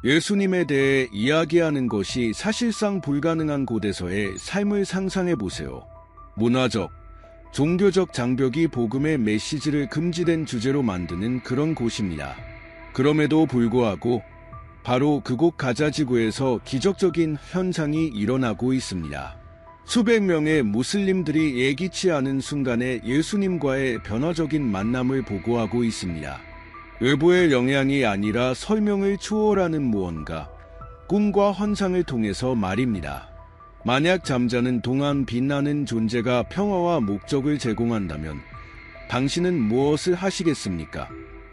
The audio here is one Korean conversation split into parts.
예수님에 대해 이야기하는 것이 사실상 불가능한 곳에서의 삶을 상상해 보세요. 문화적, 종교적 장벽이 복음의 메시지를 금지된 주제로 만드는 그런 곳입니다. 그럼에도 불구하고 바로 그곳 가자지구에서 기적적인 현상이 일어나고 있습니다. 수백 명의 무슬림들이 예기치 않은 순간에 예수님과의 변화적인 만남을 보고하고 있습니다. 외부의 영향이 아니라 설명을 초월하는 무언가, 꿈과 환상을 통해서 말입니다. 만약 잠자는 동안 빛나는 존재가 평화와 목적을 제공한다면 당신은 무엇을 하시겠습니까?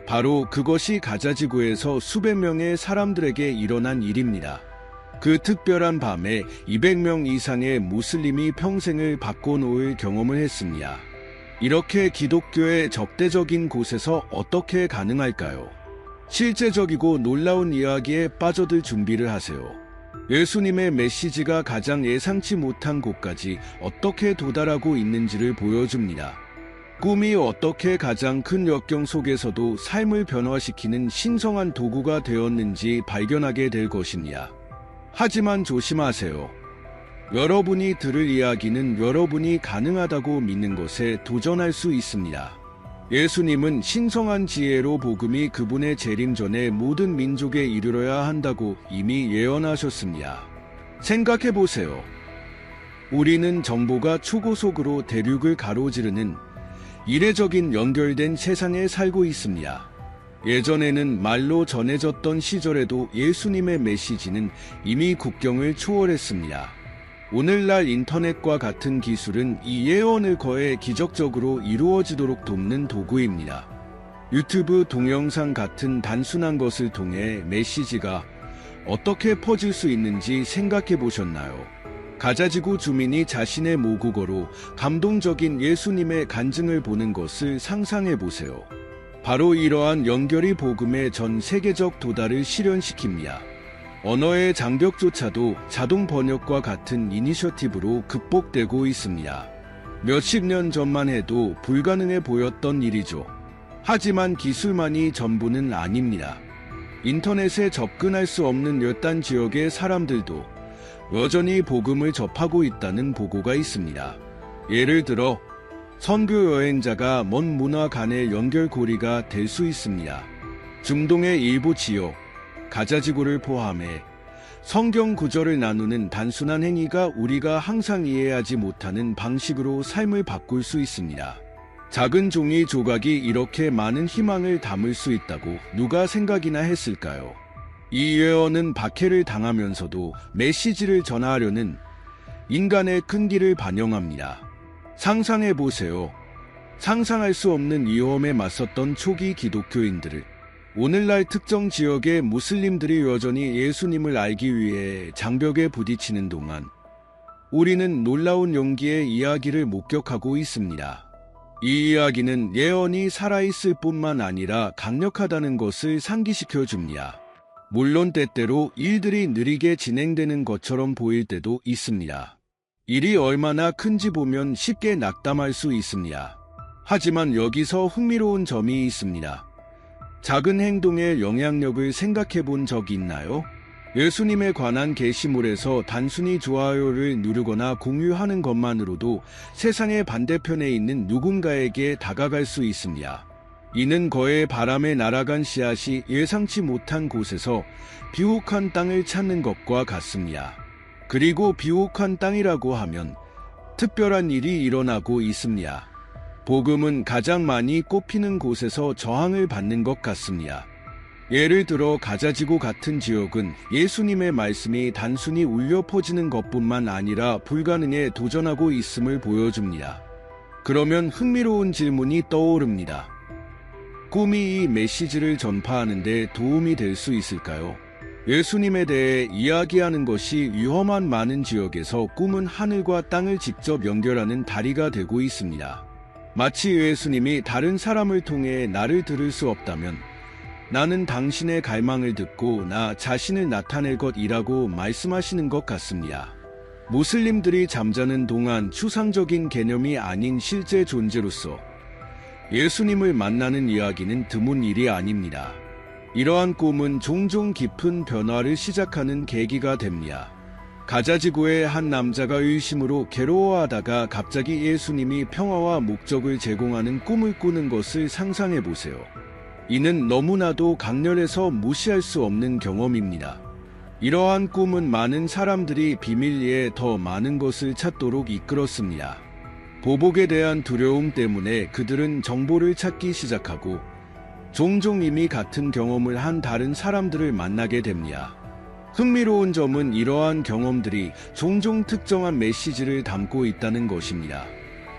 바로 그것이 가자지구에서 수백 명의 사람들에게 일어난 일입니다. 그 특별한 밤에 200명 이상의 무슬림이 평생을 바꿔놓을 경험을 했습니다. 이렇게 기독교의 적대적인 곳에서 어떻게 가능할까요? 실제적이고 놀라운 이야기에 빠져들 준비를 하세요. 예수님의 메시지가 가장 예상치 못한 곳까지 어떻게 도달하고 있는지를 보여줍니다. 꿈이 어떻게 가장 큰 역경 속에서도 삶을 변화시키는 신성한 도구가 되었는지 발견하게 될 것입니다. 하지만 조심하세요. 여러분이 들을 이야기는 여러분이 가능하다고 믿는 것에 도전할 수 있습니다. 예수님은 신성한 지혜로 복음이 그분의 재림 전에 모든 민족에 이르러야 한다고 이미 예언하셨습니다. 생각해 보세요. 우리는 정보가 초고속으로 대륙을 가로지르는 이례적인 연결된 세상에 살고 있습니다. 예전에는 말로 전해졌던 시절에도 예수님의 메시지는 이미 국경을 초월했습니다. 오늘날 인터넷과 같은 기술은 이 예언을 거의 기적적으로 이루어지도록 돕는 도구입니다. 유튜브 동영상 같은 단순한 것을 통해 메시지가 어떻게 퍼질 수 있는지 생각해 보셨나요? 가자지구 주민이 자신의 모국어로 감동적인 예수님의 간증을 보는 것을 상상해 보세요. 바로 이러한 연결이 복음의 전 세계적 도달을 실현시킵니다. 언어의 장벽조차도 자동 번역과 같은 이니셔티브로 극복되고 있습니다. 몇십 년 전만 해도 불가능해 보였던 일이죠. 하지만 기술만이 전부는 아닙니다. 인터넷에 접근할 수 없는 열단 지역의 사람들도 여전히 복음을 접하고 있다는 보고가 있습니다. 예를 들어 선교 여행자가 먼 문화 간의 연결고리가 될 수 있습니다. 중동의 일부 지역, 가자지구를 포함해 성경 구절을 나누는 단순한 행위가 우리가 항상 이해하지 못하는 방식으로 삶을 바꿀 수 있습니다. 작은 종이 조각이 이렇게 많은 희망을 담을 수 있다고 누가 생각이나 했을까요? 이 예언은 박해를 당하면서도 메시지를 전하려는 인간의 끈기를 반영합니다. 상상해 보세요. 상상할 수 없는 위험에 맞섰던 초기 기독교인들을 오늘날 특정 지역의 무슬림들이 여전히 예수님을 알기 위해 장벽에 부딪히는 동안 우리는 놀라운 용기의 이야기를 목격하고 있습니다. 이 이야기는 예언이 살아있을 뿐만 아니라 강력하다는 것을 상기시켜 줍니다. 물론 때때로 일들이 느리게 진행되는 것처럼 보일 때도 있습니다. 일이 얼마나 큰지 보면 쉽게 낙담할 수 있습니다. 하지만 여기서 흥미로운 점이 있습니다. 작은 행동의 영향력을 생각해 본 적이 있나요? 예수님에 관한 게시물에서 단순히 좋아요를 누르거나 공유하는 것만으로도 세상의 반대편에 있는 누군가에게 다가갈 수 있습니다. 이는 거의 바람에 날아간 씨앗이 예상치 못한 곳에서 비옥한 땅을 찾는 것과 같습니다. 그리고 비옥한 땅이라고 하면 특별한 일이 일어나고 있습니다. 복음은 가장 많이 꼽히는 곳에서 저항을 받는 것 같습니다. 예를 들어 가자지구 같은 지역은 예수님의 말씀이 단순히 울려 퍼지는 것뿐만 아니라 불가능에 도전하고 있음을 보여줍니다. 그러면 흥미로운 질문이 떠오릅니다. 꿈이 이 메시지를 전파하는 데 도움이 될 수 있을까요? 예수님에 대해 이야기하는 것이 위험한 많은 지역에서 꿈은 하늘과 땅을 직접 연결하는 다리가 되고 있습니다. 마치 예수님이 다른 사람을 통해 나를 들을 수 없다면 나는 당신의 갈망을 듣고 나 자신을 나타낼 것이라고 말씀하시는 것 같습니다. 무슬림들이 잠자는 동안 추상적인 개념이 아닌 실제 존재로서 예수님을 만나는 이야기는 드문 일이 아닙니다. 이러한 꿈은 종종 깊은 변화를 시작하는 계기가 됩니다. 가자지구의 한 남자가 의심으로 괴로워하다가 갑자기 예수님이 평화와 목적을 제공하는 꿈을 꾸는 것을 상상해 보세요. 이는 너무나도 강렬해서 무시할 수 없는 경험입니다. 이러한 꿈은 많은 사람들이 비밀리에 더 많은 것을 찾도록 이끌었습니다. 보복에 대한 두려움 때문에 그들은 정보를 찾기 시작하고 종종 이미 같은 경험을 한 다른 사람들을 만나게 됩니다. 흥미로운 점은 이러한 경험들이 종종 특정한 메시지를 담고 있다는 것입니다.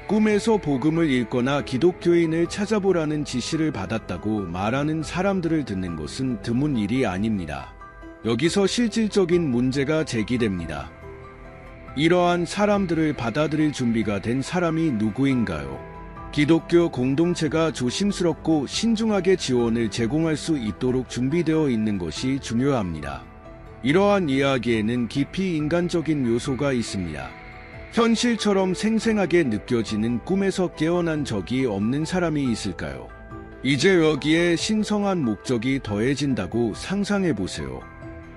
꿈에서 복음을 읽거나 기독교인을 찾아보라는 지시를 받았다고 말하는 사람들을 듣는 것은 드문 일이 아닙니다. 여기서 실질적인 문제가 제기됩니다. 이러한 사람들을 받아들일 준비가 된 사람이 누구인가요? 기독교 공동체가 조심스럽고 신중하게 지원을 제공할 수 있도록 준비되어 있는 것이 중요합니다. 이러한 이야기에는 깊이 인간적인 요소가 있습니다. 현실처럼 생생하게 느껴지는 꿈에서 깨어난 적이 없는 사람이 있을까요? 이제 여기에 신성한 목적이 더해진다고 상상해 보세요.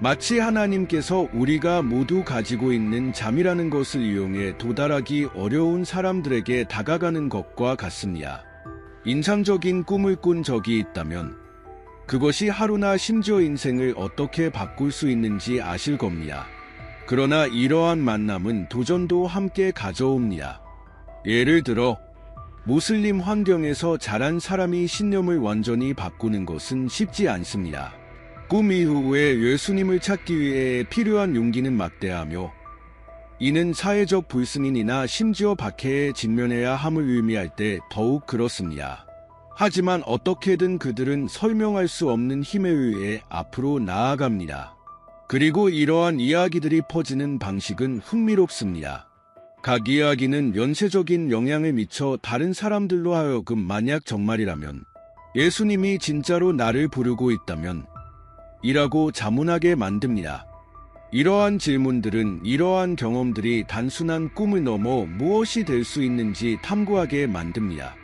마치 하나님께서 우리가 모두 가지고 있는 잠이라는 것을 이용해 도달하기 어려운 사람들에게 다가가는 것과 같습니다. 인상적인 꿈을 꾼 적이 있다면 그것이 하루나 심지어 인생을 어떻게 바꿀 수 있는지 아실 겁니다. 그러나 이러한 만남은 도전도 함께 가져옵니다. 예를 들어 무슬림 환경에서 자란 사람이 신념을 완전히 바꾸는 것은 쉽지 않습니다. 꿈 이후에 예수님을 찾기 위해 필요한 용기는 막대하며 이는 사회적 불승인이나 심지어 박해에 직면해야 함을 의미할 때 더욱 그렇습니다. 하지만 어떻게든 그들은 설명할 수 없는 힘에 의해 앞으로 나아갑니다. 그리고 이러한 이야기들이 퍼지는 방식은 흥미롭습니다. 각 이야기는 연쇄적인 영향을 미쳐 다른 사람들로 하여금 만약 정말이라면, 예수님이 진짜로 나를 부르고 있다면 이라고 자문하게 만듭니다. 이러한 질문들은 이러한 경험들이 단순한 꿈을 넘어 무엇이 될 수 있는지 탐구하게 만듭니다.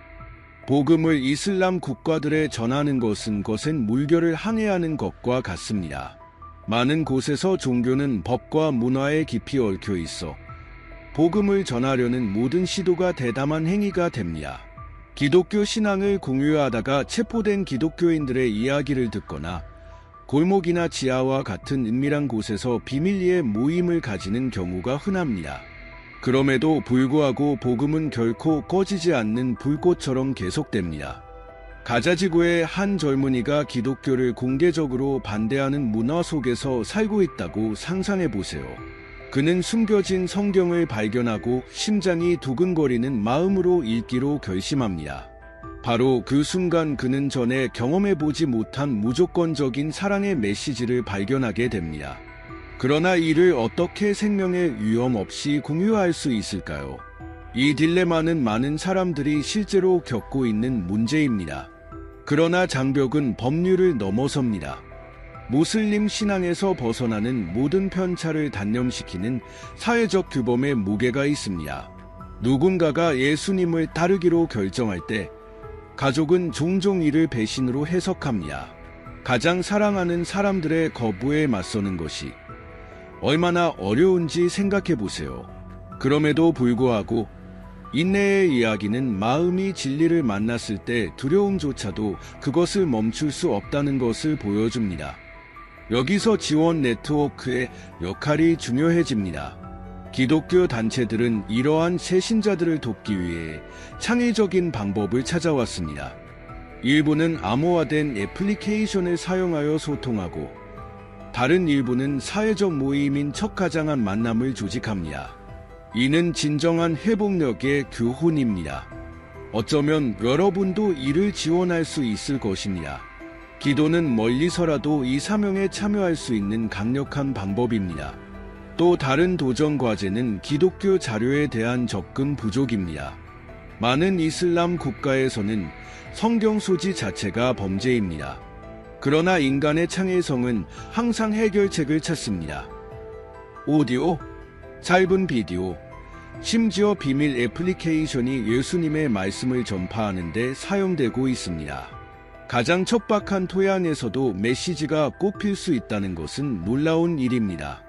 복음을 이슬람 국가들에 전하는 것은 거센 물결을 항해하는 것과 같습니다. 많은 곳에서 종교는 법과 문화에 깊이 얽혀 있어 복음을 전하려는 모든 시도가 대담한 행위가 됩니다. 기독교 신앙을 공유하다가 체포된 기독교인들의 이야기를 듣거나 골목이나 지하와 같은 은밀한 곳에서 비밀리에 모임을 가지는 경우가 흔합니다. 그럼에도 불구하고 복음은 결코 꺼지지 않는 불꽃처럼 계속됩니다. 가자지구의 한 젊은이가 기독교를 공개적으로 반대하는 문화 속에서 살고 있다고 상상해 보세요. 그는 숨겨진 성경을 발견하고 심장이 두근거리는 마음으로 읽기로 결심합니다. 바로 그 순간 그는 전에 경험해보지 못한 무조건적인 사랑의 메시지를 발견하게 됩니다. 그러나 이를 어떻게 생명의 위험 없이 공유할 수 있을까요? 이 딜레마는 많은 사람들이 실제로 겪고 있는 문제입니다. 그러나 장벽은 법률을 넘어섭니다. 무슬림 신앙에서 벗어나는 모든 편차를 단념시키는 사회적 규범의 무게가 있습니다. 누군가가 예수님을 따르기로 결정할 때 가족은 종종 이를 배신으로 해석합니다. 가장 사랑하는 사람들의 거부에 맞서는 것이 얼마나 어려운지 생각해 보세요. 그럼에도 불구하고 인내의 이야기는 마음이 진리를 만났을 때 두려움조차도 그것을 멈출 수 없다는 것을 보여줍니다. 여기서 지원 네트워크의 역할이 중요해집니다. 기독교 단체들은 이러한 새신자들을 돕기 위해 창의적인 방법을 찾아왔습니다. 일부는 암호화된 애플리케이션을 사용하여 소통하고 다른 일부는 사회적 모임인 척가장한 만남을 조직합니다. 이는 진정한 회복력의 교훈입니다. 어쩌면 여러분도 이를 지원할 수 있을 것입니다. 기도는 멀리서라도 이 사명에 참여할 수 있는 강력한 방법입니다. 또 다른 도전 과제는 기독교 자료에 대한 접근 부족입니다. 많은 이슬람 국가에서는 성경 소지 자체가 범죄입니다. 그러나 인간의 창의성은 항상 해결책을 찾습니다. 오디오, 짧은 비디오, 심지어 비밀 애플리케이션이 예수님의 말씀을 전파하는 데 사용되고 있습니다. 가장 척박한 토양에서도 메시지가 꼽힐 수 있다는 것은 놀라운 일입니다.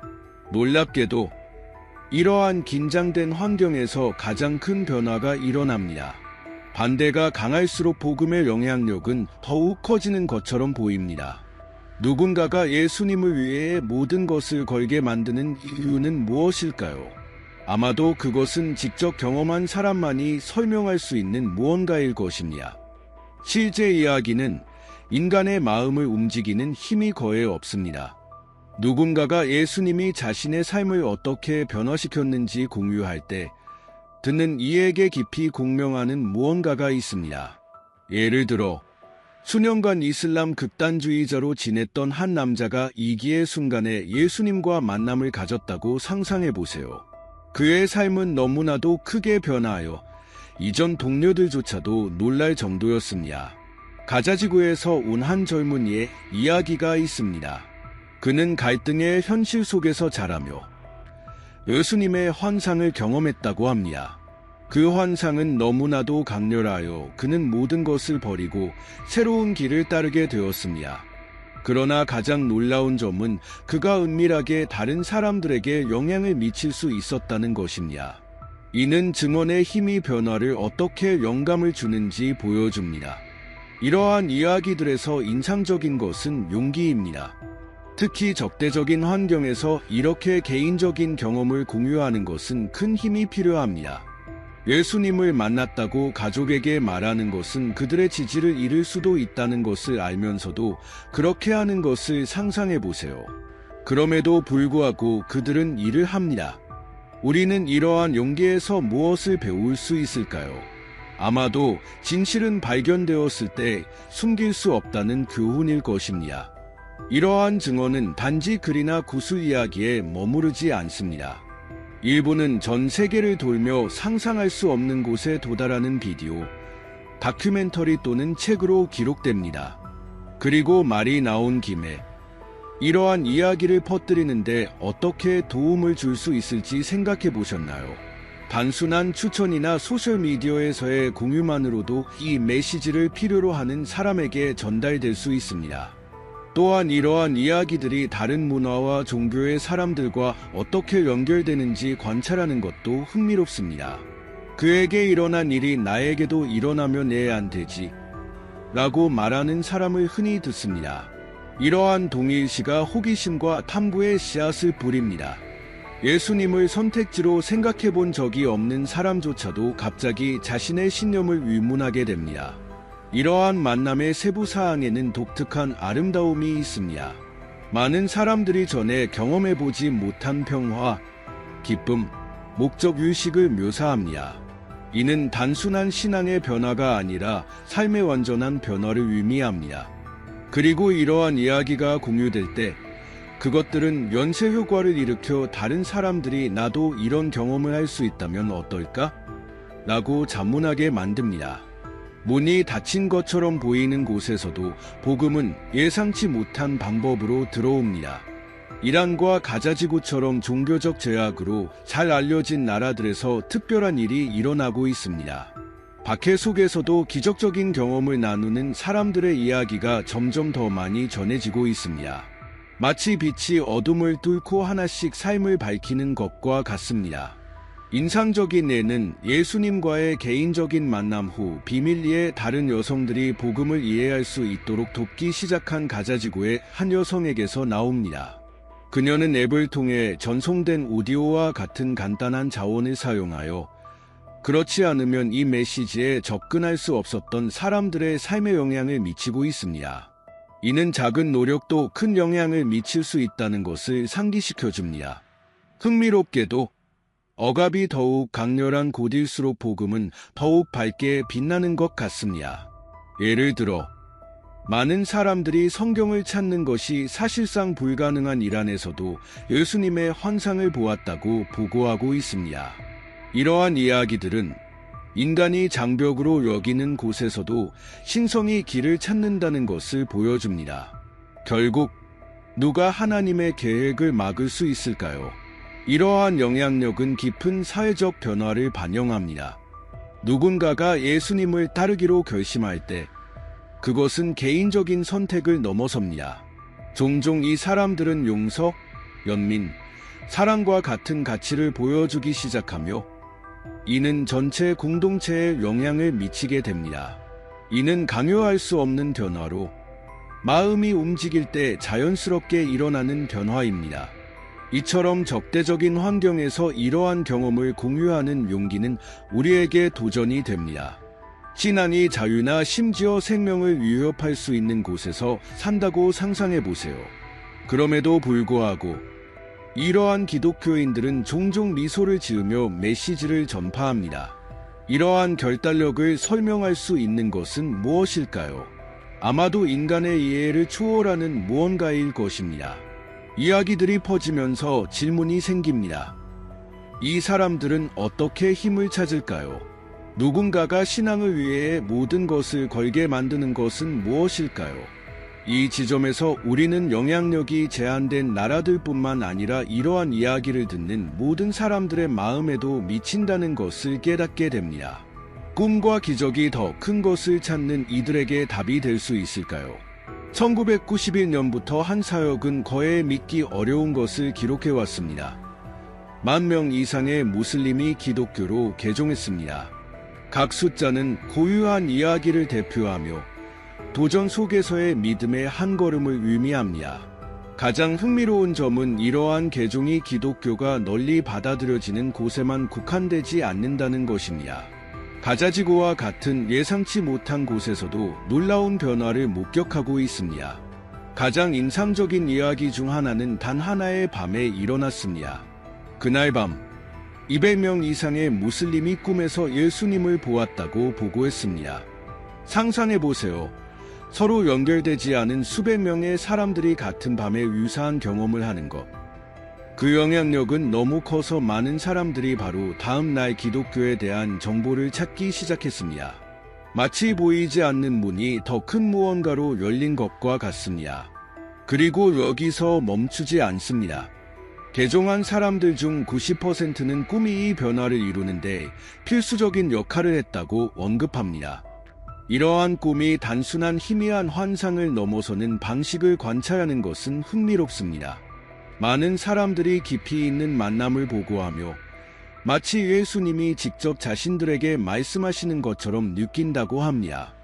놀랍게도 이러한 긴장된 환경에서 가장 큰 변화가 일어납니다. 반대가 강할수록 복음의 영향력은 더욱 커지는 것처럼 보입니다. 누군가가 예수님을 위해 모든 것을 걸게 만드는 이유는 무엇일까요? 아마도 그것은 직접 경험한 사람만이 설명할 수 있는 무언가일 것입니다. 실제 이야기는 인간의 마음을 움직이는 힘이 거의 없습니다. 누군가가 예수님이 자신의 삶을 어떻게 변화시켰는지 공유할 때 듣는 이에게 깊이 공명하는 무언가가 있습니다. 예를 들어 수년간 이슬람 극단주의자로 지냈던 한 남자가 위기의 순간에 예수님과 만남을 가졌다고 상상해 보세요. 그의 삶은 너무나도 크게 변화하여 이전 동료들조차도 놀랄 정도였습니다. 가자지구에서 온 한 젊은이의 이야기가 있습니다. 그는 갈등의 현실 속에서 자라며 예수님의 환상을 경험했다고 합니다. 그 환상은 너무나도 강렬하여 그는 모든 것을 버리고 새로운 길을 따르게 되었습니다. 그러나 가장 놀라운 점은 그가 은밀하게 다른 사람들에게 영향을 미칠 수 있었다는 것입니다. 이는 증언의 힘이 변화를 어떻게 영감을 주는지 보여줍니다. 이러한 이야기들에서 인상적인 것은 용기입니다. 특히 적대적인 환경에서 이렇게 개인적인 경험을 공유하는 것은 큰 힘이 필요합니다. 예수님을 만났다고 가족에게 말하는 것은 그들의 지지를 잃을 수도 있다는 것을 알면서도 그렇게 하는 것을 상상해 보세요. 그럼에도 불구하고 그들은 일을 합니다. 우리는 이러한 용기에서 무엇을 배울 수 있을까요? 아마도 진실은 발견되었을 때 숨길 수 없다는 교훈일 것입니다. 이러한 증언은 단지 글이나 구술 이야기에 머무르지 않습니다. 일부는 전 세계를 돌며 상상할 수 없는 곳에 도달하는 비디오, 다큐멘터리 또는 책으로 기록됩니다. 그리고 말이 나온 김에 이러한 이야기를 퍼뜨리는데 어떻게 도움을 줄 수 있을지 생각해 보셨나요? 단순한 추천이나 소셜미디어에서의 공유만으로도 이 메시지를 필요로 하는 사람에게 전달될 수 있습니다. 또한 이러한 이야기들이 다른 문화와 종교의 사람들과 어떻게 연결되는지 관찰하는 것도 흥미롭습니다. 그에게 일어난 일이 나에게도 일어나면 왜 안 되지? 라고 말하는 사람을 흔히 듣습니다. 이러한 동일시가 호기심과 탐구의 씨앗을 뿌립니다. 예수님을 선택지로 생각해 본 적이 없는 사람조차도 갑자기 자신의 신념을 의문하게 됩니다. 이러한 만남의 세부 사항에는 독특한 아름다움이 있습니다. 많은 사람들이 전에 경험해보지 못한 평화, 기쁨, 목적 의식을 묘사합니다. 이는 단순한 신앙의 변화가 아니라 삶의 완전한 변화를 의미합니다. 그리고 이러한 이야기가 공유될 때 그것들은 연쇄 효과를 일으켜 다른 사람들이 나도 이런 경험을 할 수 있다면 어떨까? 라고 자문하게 만듭니다. 문이 닫힌 것처럼 보이는 곳에서도 복음은 예상치 못한 방법으로 들어옵니다. 이란과 가자지구처럼 종교적 제약으로 잘 알려진 나라들에서 특별한 일이 일어나고 있습니다. 박해 속에서도 기적적인 경험을 나누는 사람들의 이야기가 점점 더 많이 전해지고 있습니다. 마치 빛이 어둠을 뚫고 하나씩 삶을 밝히는 것과 같습니다. 인상적인 예는 예수님과의 개인적인 만남 후 비밀리에 다른 여성들이 복음을 이해할 수 있도록 돕기 시작한 가자지구의 한 여성에게서 나옵니다. 그녀는 앱을 통해 전송된 오디오와 같은 간단한 자원을 사용하여 그렇지 않으면 이 메시지에 접근할 수 없었던 사람들의 삶에 영향을 미치고 있습니다. 이는 작은 노력도 큰 영향을 미칠 수 있다는 것을 상기시켜줍니다. 흥미롭게도 억압이 더욱 강렬한 곳일수록 복음은 더욱 밝게 빛나는 것 같습니다. 예를 들어 많은 사람들이 성경을 찾는 것이 사실상 불가능한 이란에서도 예수님의 환상을 보았다고 보고하고 있습니다. 이러한 이야기들은 인간이 장벽으로 여기는 곳에서도 신성이 길을 찾는다는 것을 보여줍니다. 결국 누가 하나님의 계획을 막을 수 있을까요? 이러한 영향력은 깊은 사회적 변화를 반영합니다. 누군가가 예수님을 따르기로 결심할 때 그것은 개인적인 선택을 넘어섭니다. 종종 이 사람들은 용서, 연민, 사랑과 같은 가치를 보여주기 시작하며 이는 전체 공동체에 영향을 미치게 됩니다. 이는 강요할 수 없는 변화로 마음이 움직일 때 자연스럽게 일어나는 변화입니다. 이처럼 적대적인 환경에서 이러한 경험을 공유하는 용기는 우리에게 도전이 됩니다. 신앙이 자유나 심지어 생명을 위협할 수 있는 곳에서 산다고 상상해 보세요. 그럼에도 불구하고 이러한 기독교인들은 종종 미소를 지으며 메시지를 전파합니다. 이러한 결단력을 설명할 수 있는 것은 무엇일까요? 아마도 인간의 이해를 초월하는 무언가일 것입니다. 이야기들이 퍼지면서 질문이 생깁니다. 이 사람들은 어떻게 힘을 찾을까요? 누군가가 신앙을 위해 모든 것을 걸게 만드는 것은 무엇일까요? 이 지점에서 우리는 영향력이 제한된 나라들뿐만 아니라 이러한 이야기를 듣는 모든 사람들의 마음에도 미친다는 것을 깨닫게 됩니다. 꿈과 기적이 더 큰 것을 찾는 이들에게 답이 될 수 있을까요? 1991년부터 한 사역은 거의 믿기 어려운 것을 기록해왔습니다. 10,000명 이상의 무슬림이 기독교로 개종했습니다. 각 숫자는 고유한 이야기를 대표하며 도전 속에서의 믿음의 한 걸음을 의미합니다. 가장 흥미로운 점은 이러한 개종이 기독교가 널리 받아들여지는 곳에만 국한되지 않는다는 것입니다. 가자지구와 같은 예상치 못한 곳에서도 놀라운 변화를 목격하고 있습니다. 가장 인상적인 이야기 중 하나는 단 하나의 밤에 일어났습니다. 그날 밤 200명 이상의 무슬림이 꿈에서 예수님을 보았다고 보고했습니다. 상상해보세요. 서로 연결되지 않은 수백 명의 사람들이 같은 밤에 유사한 경험을 하는 것. 그 영향력은 너무 커서 많은 사람들이 바로 다음 날 기독교에 대한 정보를 찾기 시작했습니다. 마치 보이지 않는 문이 더 큰 무언가로 열린 것과 같습니다. 그리고 여기서 멈추지 않습니다. 개종한 사람들 중 90%는 꿈이 이 변화를 이루는데 필수적인 역할을 했다고 언급합니다. 이러한 꿈이 단순한 희미한 환상을 넘어서는 방식을 관찰하는 것은 흥미롭습니다. 많은 사람들이 깊이 있는 만남을 보고하며 마치 예수님이 직접 자신들에게 말씀하시는 것처럼 느낀다고 합니다.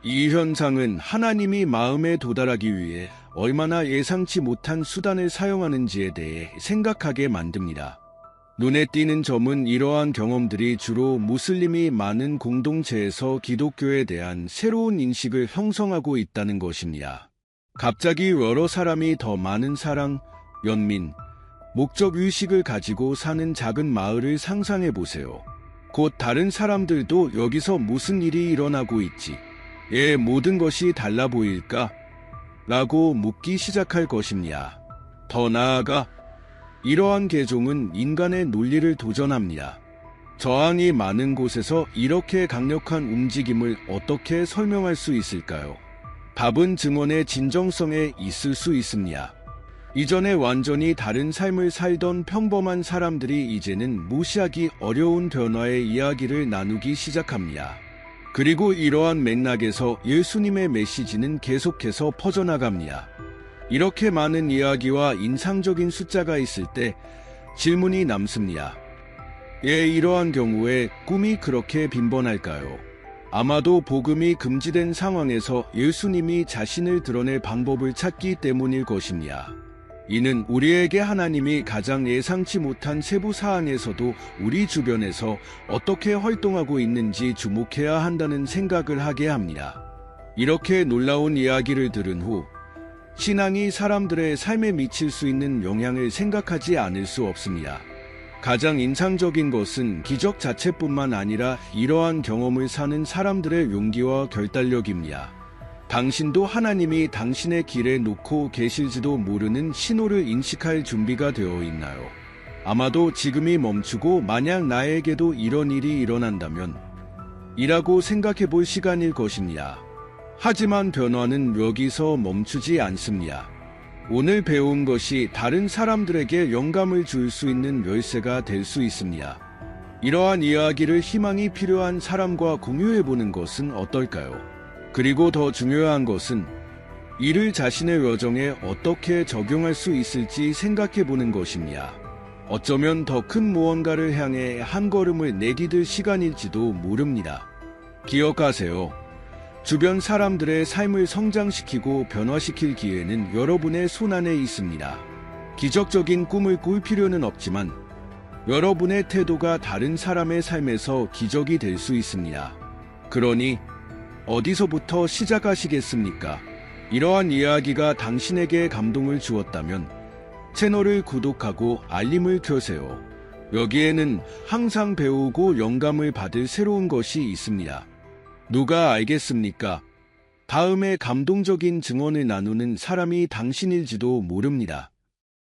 이 현상은 하나님이 마음에 도달하기 위해 얼마나 예상치 못한 수단을 사용하는지에 대해 생각하게 만듭니다. 눈에 띄는 점은 이러한 경험들이 주로 무슬림이 많은 공동체에서 기독교에 대한 새로운 인식을 형성하고 있다는 것입니다. 갑자기 여러 사람이 더 많은 사랑, 연민, 목적의식을 가지고 사는 작은 마을을 상상해 보세요. 곧 다른 사람들도 여기서 무슨 일이 일어나고 있지? 왜 모든 것이 달라 보일까? 라고 묻기 시작할 것입니다. 더 나아가 이러한 개종은 인간의 논리를 도전합니다. 저항이 많은 곳에서 이렇게 강력한 움직임을 어떻게 설명할 수 있을까요? 답은 증언의 진정성에 있을 수 있습니다. 이전에 완전히 다른 삶을 살던 평범한 사람들이 이제는 무시하기 어려운 변화의 이야기를 나누기 시작합니다. 그리고 이러한 맥락에서 예수님의 메시지는 계속해서 퍼져나갑니다. 이렇게 많은 이야기와 인상적인 숫자가 있을 때 질문이 남습니다. 왜 이러한 경우에 꿈이 그렇게 빈번할까요? 아마도 복음이 금지된 상황에서 예수님이 자신을 드러낼 방법을 찾기 때문일 것입니다. 이는 우리에게 하나님이 가장 예상치 못한 세부 사항에서도 우리 주변에서 어떻게 활동하고 있는지 주목해야 한다는 생각을 하게 합니다. 이렇게 놀라운 이야기를 들은 후 신앙이 사람들의 삶에 미칠 수 있는 영향을 생각하지 않을 수 없습니다. 가장 인상적인 것은 기적 자체뿐만 아니라 이러한 경험을 사는 사람들의 용기와 결단력입니다. 당신도 하나님이 당신의 길에 놓고 계실지도 모르는 신호를 인식할 준비가 되어 있나요? 아마도 지금이 멈추고 만약 나에게도 이런 일이 일어난다면 이라고 생각해 볼 시간일 것입니다. 하지만 변화는 여기서 멈추지 않습니다. 오늘 배운 것이 다른 사람들에게 영감을 줄 수 있는 열쇠가 될 수 있습니다. 이러한 이야기를 희망이 필요한 사람과 공유해 보는 것은 어떨까요? 그리고 더 중요한 것은 이를 자신의 여정에 어떻게 적용할 수 있을지 생각해 보는 것입니다. 어쩌면 더 큰 무언가를 향해 한 걸음을 내디딜 시간일지도 모릅니다. 기억하세요. 주변 사람들의 삶을 성장시키고 변화시킬 기회는 여러분의 손안에 있습니다. 기적적인 꿈을 꿀 필요는 없지만 여러분의 태도가 다른 사람의 삶에서 기적이 될 수 있습니다. 그러니 어디서부터 시작하시겠습니까? 이러한 이야기가 당신에게 감동을 주었다면 채널을 구독하고 알림을 켜세요. 여기에는 항상 배우고 영감을 받을 새로운 것이 있습니다. 누가 알겠습니까? 다음에 감동적인 증언을 나누는 사람이 당신일지도 모릅니다.